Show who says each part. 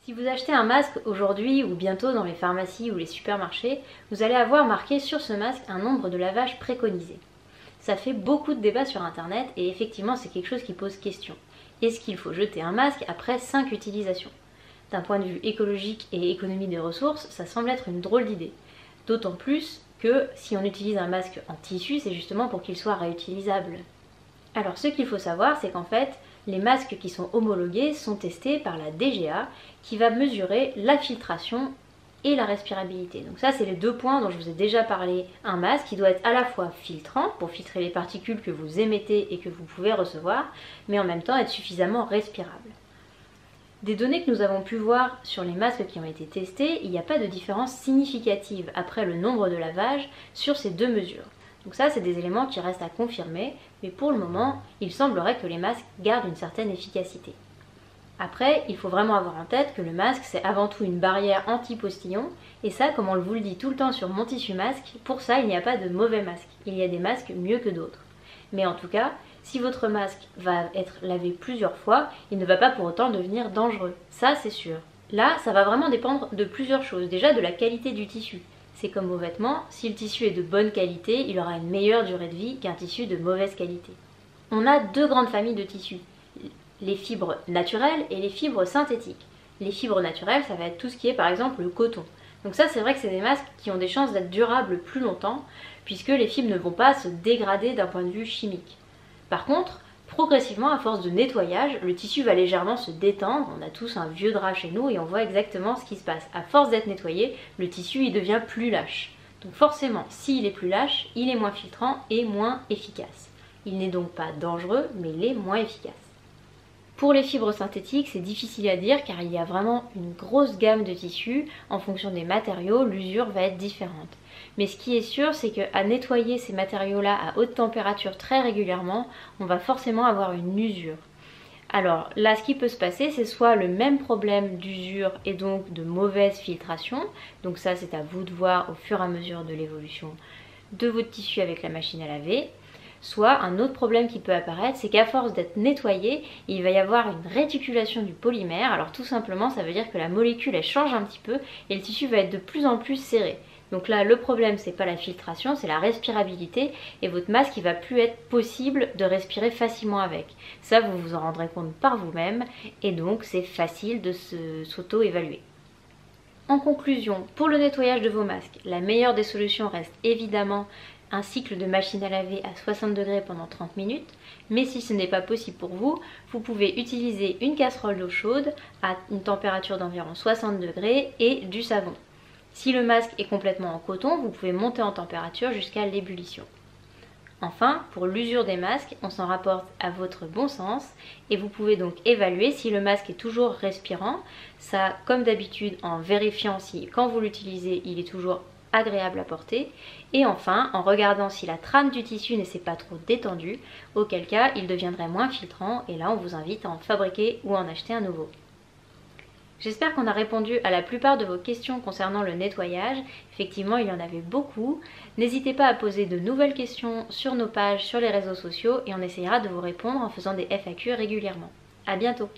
Speaker 1: Si vous achetez un masque aujourd'hui ou bientôt dans les pharmacies ou les supermarchés, vous allez avoir marqué sur ce masque un nombre de lavage préconisé. Ça fait beaucoup de débats sur internet et effectivement c'est quelque chose qui pose question. Est-ce qu'il faut jeter un masque après 5 utilisations? D'un point de vue écologique et économie des ressources, ça semble être une drôle d'idée. D'autant plus que si on utilise un masque en tissu, c'est justement pour qu'il soit réutilisable. Alors ce qu'il faut savoir, c'est qu'en fait, les masques qui sont homologués sont testés par la DGA qui va mesurer la filtration et la respirabilité. Donc ça, c'est les deux points dont je vous ai déjà parlé. Un masque qui doit être à la fois filtrant pour filtrer les particules que vous émettez et que vous pouvez recevoir, mais en même temps être suffisamment respirable. Des données que nous avons pu voir sur les masques qui ont été testés, il n'y a pas de différence significative après le nombre de lavages sur ces deux mesures. Donc ça, c'est des éléments qui restent à confirmer, mais pour le moment, il semblerait que les masques gardent une certaine efficacité. Après, il faut vraiment avoir en tête que le masque, c'est avant tout une barrière anti-postillon, et ça, comme on vous le dit tout le temps sur Mon Tissu Masque, pour ça, il n'y a pas de mauvais masques. Il y a des masques mieux que d'autres. Mais en tout cas, si votre masque va être lavé plusieurs fois, il ne va pas pour autant devenir dangereux. Ça, c'est sûr. Là, ça va vraiment dépendre de plusieurs choses. Déjà, de la qualité du tissu. C'est comme vos vêtements, si le tissu est de bonne qualité, il aura une meilleure durée de vie qu'un tissu de mauvaise qualité. On a deux grandes familles de tissus, les fibres naturelles et les fibres synthétiques. Les fibres naturelles, ça va être tout ce qui est par exemple le coton. Donc ça, c'est vrai que c'est des masques qui ont des chances d'être durables plus longtemps, puisque les fibres ne vont pas se dégrader d'un point de vue chimique. Par contre, progressivement, à force de nettoyage, le tissu va légèrement se détendre. On a tous un vieux drap chez nous et on voit exactement ce qui se passe. À force d'être nettoyé, le tissu il devient plus lâche. Donc forcément, s'il est plus lâche, il est moins filtrant et moins efficace. Il n'est donc pas dangereux, mais il est moins efficace. Pour les fibres synthétiques, c'est difficile à dire car il y a vraiment une grosse gamme de tissus. En fonction des matériaux, l'usure va être différente. Mais ce qui est sûr, c'est qu'à nettoyer ces matériaux-là à haute température très régulièrement, on va forcément avoir une usure. Alors là, ce qui peut se passer, c'est soit le même problème d'usure et donc de mauvaise filtration. Donc ça, c'est à vous de voir au fur et à mesure de l'évolution de votre tissu avec la machine à laver. Soit un autre problème qui peut apparaître, c'est qu'à force d'être nettoyé, il va y avoir une réticulation du polymère. Alors tout simplement, ça veut dire que la molécule, elle change un petit peu et le tissu va être de plus en plus serré. Donc là, le problème, c'est pas la filtration, c'est la respirabilité et votre masque, il va plus être possible de respirer facilement avec. Ça, vous vous en rendrez compte par vous-même et donc c'est facile de s'auto-évaluer. En conclusion, pour le nettoyage de vos masques, la meilleure des solutions reste évidemment un cycle de machine à laver à 60 degrés pendant 30 minutes, mais si ce n'est pas possible pour vous, vous pouvez utiliser une casserole d'eau chaude à une température d'environ 60 degrés et du savon. Si le masque est complètement en coton, vous pouvez monter en température jusqu'à l'ébullition. Enfin, pour l'usure des masques, on s'en rapporte à votre bon sens et vous pouvez donc évaluer si le masque est toujours respirant. Ça, comme d'habitude, en vérifiant si quand vous l'utilisez, il est toujours agréable à porter. Et enfin, en regardant si la trame du tissu ne s'est pas trop détendue, auquel cas il deviendrait moins filtrant et là on vous invite à en fabriquer ou à en acheter un nouveau. J'espère qu'on a répondu à la plupart de vos questions concernant le nettoyage. Effectivement, il y en avait beaucoup. N'hésitez pas à poser de nouvelles questions sur nos pages, sur les réseaux sociaux et on essayera de vous répondre en faisant des FAQ régulièrement. À bientôt!